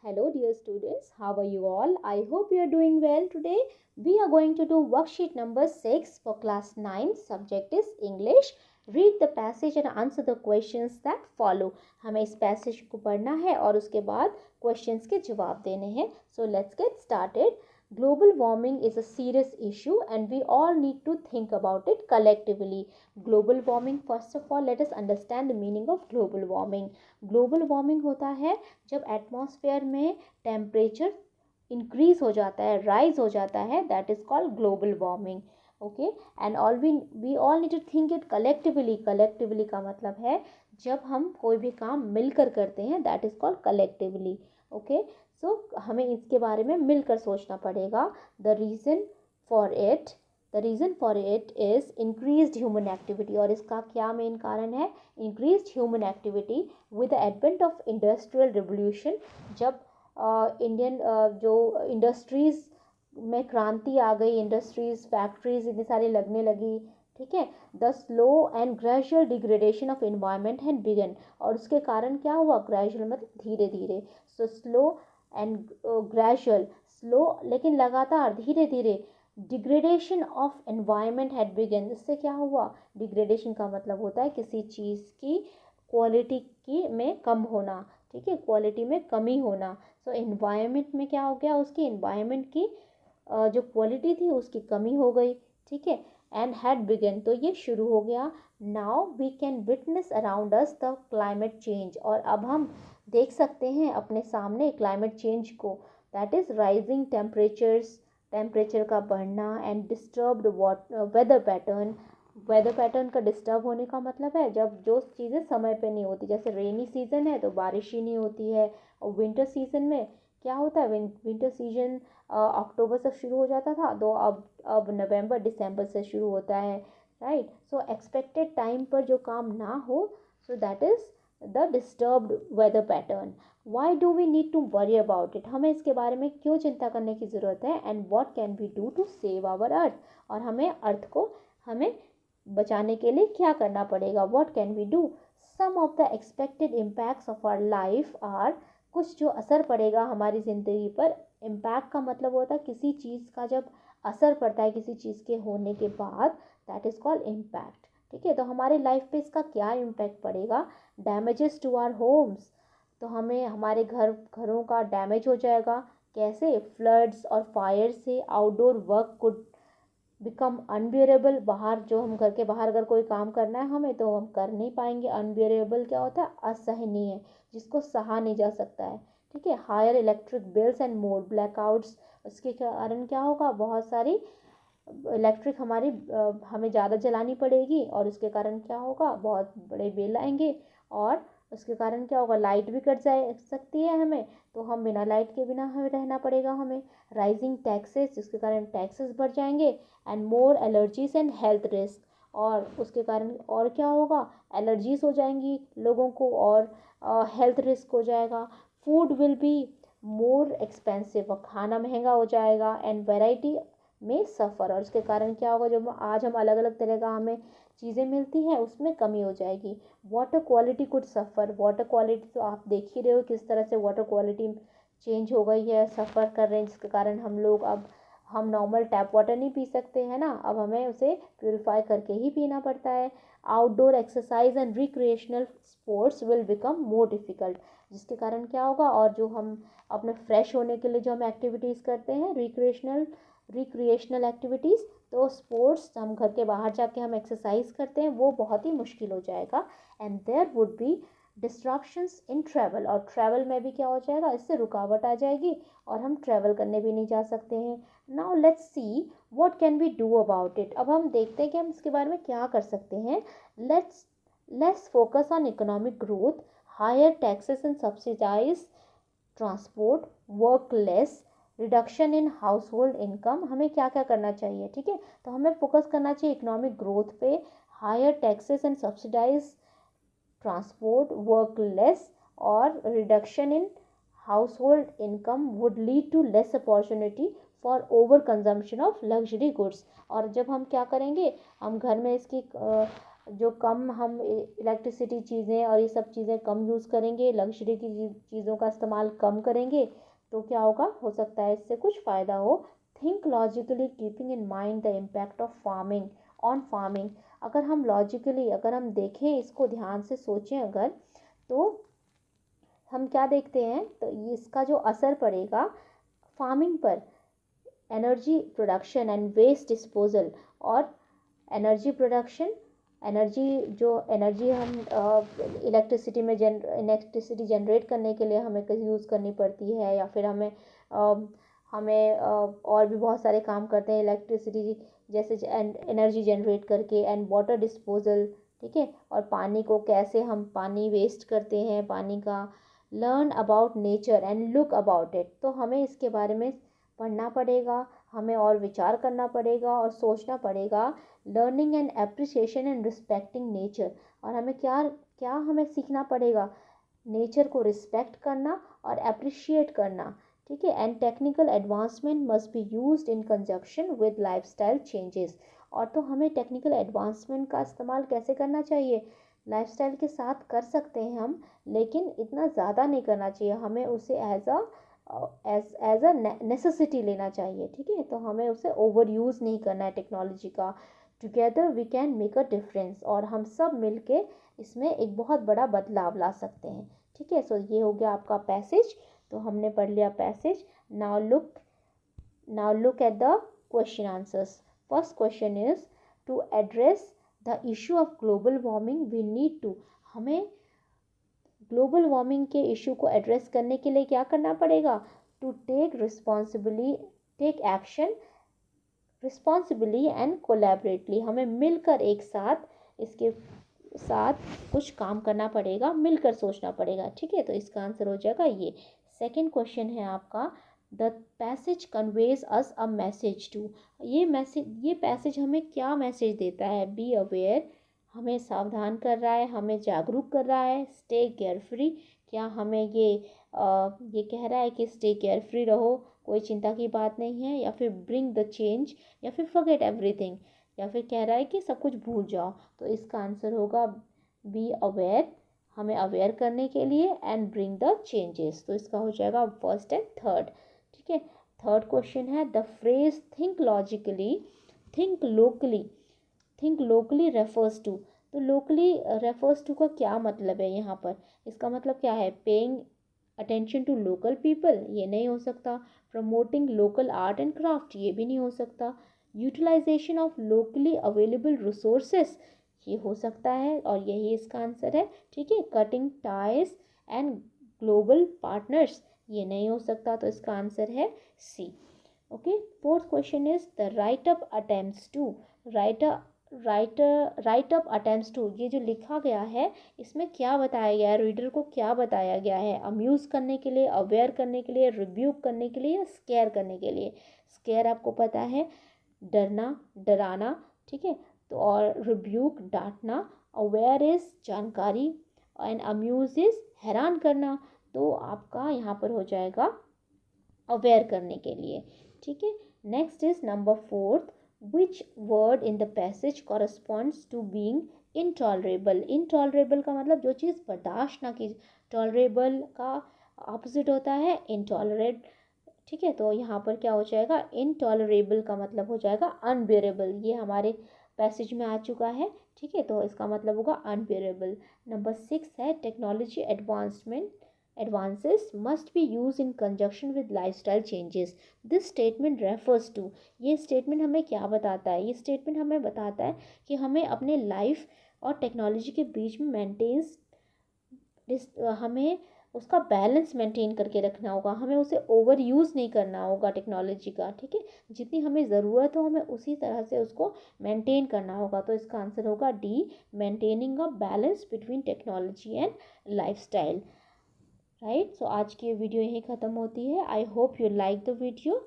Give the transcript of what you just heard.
Hello dear students, how are you all? I hope you are doing well today. We are going to do worksheet number 6 for class 9. Subject is English. Read the passage and answer the questions that follow. हमें इस passage को पढ़ना है और उसके बाद questions के जवाब देने हैं. So let's get started. Global warming is a serious issue and we all need to think about it collectively. Global warming, first of all, let us understand the meaning of global warming. Global warming होता है जब atmosphere में temperature increase हो जाता है, rise हो जाता है, that is called global warming. Okay, and all we all need to think it collectively. Collectively का मतलब है जब हम कोई भी काम मिलकर करते हैं, that is called collectively. Okay, so हमें इसके बारे में मिलकर सोचना पड़ेगा. The reason for it is increased human activity. और इसका क्या मेन कारण है? Increased human activity with the advent of industrial revolution. जब इंडियन जो इंडस्ट्रीज़ में क्रांति आ गई, इंडस्ट्रीज़, फैक्ट्रीज इतनी सारी लगने लगी, ठीक है. The slow and gradual degradation of environment had begun. और उसके कारण क्या हुआ? ग्रेजुअल मतलब धीरे धीरे. So slow and gradual, slow लेकिन लगातार, धीरे धीरे. Degradation of environment had begun. इससे क्या हुआ? डिग्रेडेशन का मतलब होता है किसी चीज़ की क्वालिटी की में कम होना, ठीक है, क्वालिटी में कमी होना. सो एनवायरनमेंट में क्या हो गया? उसकी एनवायरनमेंट की जो क्वालिटी थी उसकी कमी हो गई, ठीक है. एंड हैड बिगन, तो ये शुरू हो गया. Now we can witness around us the climate change. और अब हम देख सकते हैं अपने सामने क्लाइमेट चेंज को. That is rising temperatures, temperature का बढ़ना, and disturbed weather pattern. Weather pattern का डिस्टर्ब होने का मतलब है जब जो चीज़ें समय पे नहीं होती. जैसे रेनी सीज़न है तो बारिश ही नहीं होती है. और विंटर सीज़न में क्या होता है? विंटर सीजन अक्टूबर से शुरू हो जाता था, तो अब नवंबर दिसंबर से शुरू होता है, राइट. सो एक्सपेक्टेड टाइम पर जो काम ना हो, so that is the disturbed weather pattern. Why do we need to worry about it? हमें इसके बारे में क्यों चिंता करने की ज़रूरत है? And what can we do to save our earth? और हमें अर्थ को हमें बचाने के लिए क्या करना पड़ेगा? What can we do? Some of the expected impacts of our life are. कुछ जो असर पड़ेगा हमारी ज़िंदगी पर. इम्पैक्ट का मतलब होता है किसी चीज़ का जब असर पड़ता है किसी चीज़ के होने के बाद, दैट इज़ कॉल्ड इम्पैक्ट, ठीक है. तो हमारे लाइफ पे इसका क्या इम्पैक्ट पड़ेगा? Damages to our homes. तो हमें हमारे घरों का डैमेज हो जाएगा. कैसे? फ्लड्स और फायर से. Outdoor work could become unbearable. बाहर जो हम घर के बाहर अगर कोई काम करना है हमें, तो हम कर नहीं पाएंगे. अनबियरेबल क्या होता है? असहनीय, जिसको सहा नहीं जा सकता है, ठीक है. Higher electric bills and more blackouts. उसके कारण क्या होगा? बहुत सारी इलेक्ट्रिक हमें ज़्यादा जलानी पड़ेगी और उसके कारण क्या होगा? बहुत बड़े बिल आएंगे. और उसके कारण क्या होगा? लाइट भी कट जा सकती है हमें, तो हम बिना लाइट के बिना हमें रहना पड़ेगा हमें. राइजिंग टैक्सेस, जिसके कारण टैक्सेस बढ़ जाएंगे. And more allergies and health risk. और उसके कारण और क्या होगा? एलर्जीज हो जाएंगी लोगों को और हेल्थ रिस्क हो जाएगा. Food will be more expensive. और खाना महंगा हो जाएगा. एंड वैरायटी में सफ़र. और उसके कारण क्या होगा? जब आज हम अलग अलग तरह का हमें चीज़ें मिलती हैं उसमें कमी हो जाएगी. Water quality could suffer. Water quality तो आप देख ही रहे हो किस तरह से वाटर क्वालिटी चेंज हो गई है, सफ़र कर रहे हैं, जिसके कारण हम लोग अब हम नॉर्मल टैप वाटर नहीं पी सकते हैं ना, अब हमें उसे प्योरीफाई करके ही पीना पड़ता है. Outdoor exercise and recreational sports will become more difficult. जिसके कारण क्या होगा? और जो हम अपने फ्रेश होने के लिए जो हम एक्टिविटीज़ करते हैं, रिक्रिएशनल एक्टिविटीज़, तो स्पोर्ट्स हम घर के बाहर जाके हम एक्सरसाइज करते हैं, वो बहुत ही मुश्किल हो जाएगा. And there would be distractions in travel. और ट्रैवल में भी क्या हो जाएगा? इससे रुकावट आ जाएगी और हम ट्रैवल करने भी नहीं जा सकते हैं. Now let's see what can we do about it. अब हम देखते हैं कि हम इसके बारे में क्या कर सकते हैं. Let's focus on economic growth. Higher taxes and subsidise transport, work less, reduction in household income. हमें क्या क्या करना चाहिए? ठीक है, तो हमें फोकस करना चाहिए इकोनॉमिक ग्रोथ पे. Higher taxes and subsidise transport, work less, और reduction in household income would lead to less opportunity for over consumption of luxury goods. और जब हम क्या करेंगे? हम घर में इसकी जो कम हम इलेक्ट्रिसिटी चीज़ें और ये सब चीज़ें कम यूज़ करेंगे, लग्जरी की चीज़ों का इस्तेमाल कम करेंगे, तो क्या होगा, हो सकता है इससे कुछ फ़ायदा हो। Think logically keeping in mind the impact of farming on farming. अगर हम लॉजिकली, अगर हम देखें, इसको ध्यान से सोचें अगर, तो हम क्या देखते हैं, तो इसका जो असर पड़ेगा फार्मिंग पर, energy production and waste disposal. और एनर्जी प्रोडक्शन, एनर्जी जो एनर्जी हम इलेक्ट्रिसिटी जनरेट करने के लिए हमें कहीं यूज़ करनी पड़ती है, या फिर और भी बहुत सारे काम करते हैं इलेक्ट्रिसिटी जैसे एनर्जी जनरेट करके, एंड वाटर डिस्पोजल, ठीक है, और पानी को कैसे हम पानी वेस्ट करते हैं पानी का। Learn about nature and look about it. तो हमें इसके बारे में पढ़ना पड़ेगा, हमें और विचार करना पड़ेगा और सोचना पड़ेगा। Learning and appreciation and respecting nature. और हमें क्या क्या हमें सीखना पड़ेगा, नेचर को रिस्पेक्ट करना और अप्रिशिएट करना, ठीक है। And technical advancement must be used in conjunction with lifestyle changes. और तो हमें टेक्निकल एडवांसमेंट का इस्तेमाल कैसे करना चाहिए, लाइफस्टाइल के साथ कर सकते हैं हम, लेकिन इतना ज़्यादा नहीं करना चाहिए, हमें उसे एज अ नेसेसिटी लेना चाहिए, ठीक है। तो हमें उसे ओवर यूज़ नहीं करना है टेक्नोलॉजी का। Together we can make a difference. और हम सब मिलके इसमें एक बहुत बड़ा बदलाव ला सकते हैं, ठीक है। सो ये हो गया आपका पैसेज। तो हमने पढ़ लिया passage. Now look at the question answers. First question is, to address the issue of global warming we need to. हमें ग्लोबल वार्मिंग के इशू को एड्रेस करने के लिए क्या करना पड़ेगा, to take action responsibly and collaboratively. हमें मिलकर एक साथ इसके साथ कुछ काम करना पड़ेगा, मिलकर सोचना पड़ेगा, ठीक है। तो इसका आंसर हो जाएगा ये। सेकंड क्वेश्चन है आपका, the passage conveys us a message to. ये पैसेज हमें क्या मैसेज देता है, बी अवेयर, हमें सावधान कर रहा है, हमें जागरूक कर रहा है। स्टे केयरफ्री, क्या हमें ये कह रहा है कि स्टे केयरफ्री रहो, कोई चिंता की बात नहीं है, या फिर ब्रिंग द चेंज, या फिर फॉरगेट एवरीथिंग, या फिर कह रहा है कि सब कुछ भूल जाओ। तो इसका आंसर होगा बी अवेयर, हमें अवेयर करने के लिए, एंड ब्रिंग द चेंजेस। तो इसका हो जाएगा फर्स्ट एंड थर्ड, ठीक है। थर्ड क्वेश्चन है, the phrase think logically think locally think locally refers to. तो लोकली रेफर्स टू का क्या मतलब है यहाँ पर, इसका मतलब क्या है, paying attention to local people, ये नहीं हो सकता। Promoting local art and craft, ये भी नहीं हो सकता। Utilization of locally available resources, ये हो सकता है, और यही इसका आंसर है, ठीक है। Cutting ties and global partners, ये नहीं हो सकता, तो इसका आंसर है C. Okay, fourth question is, the right up attempts to. Right up attempts to, ये जो लिखा गया है इसमें क्या बताया गया है, रीडर को क्या बताया गया है, अम्यूज़ करने के लिए, अवेयर करने के लिए, रिब्यूक करने के लिए, या स्केयर करने के लिए। स्केयर आपको पता है, डरना, डराना, ठीक है। तो और रिब्यूक डांटना, अवेयर इज जानकारी, एंड अम्यूज इज हैरान करना। तो आपका यहाँ पर हो जाएगा अवेयर करने के लिए, ठीक है। Next is number fourth, which word in the passage corresponds to being intolerable. Intolerable का मतलब जो चीज़ बर्दाश्त ना की, टॉलरेबल का ऑपोजिट होता है इनटॉलरेट, ठीक है। तो यहाँ पर क्या हो जाएगा, इनटॉलरेबल का मतलब हो जाएगा अनबेरेबल, ये हमारे पैसेज में आ चुका है, ठीक है। तो इसका मतलब होगा अनबेरेबल। नंबर 6 है, technology advances must be used in conjunction with lifestyle changes. This statement refers to, ये स्टेटमेंट हमें क्या बताता है, ये स्टेटमेंट हमें बताता है कि हमें अपने लाइफ और टेक्नोलॉजी के बीच में हमें उसका बैलेंस मेंटेन करके रखना होगा, हमें उसे ओवर यूज़ नहीं करना होगा टेक्नोलॉजी का, ठीक है। जितनी हमें ज़रूरत हो हमें उसी तरह से उसको मेंटेन करना होगा। तो इसका आंसर होगा D, maintaining a balance between technology and lifestyle, right. So आज की वीडियो यहीं ख़त्म होती है। I hope you like the video.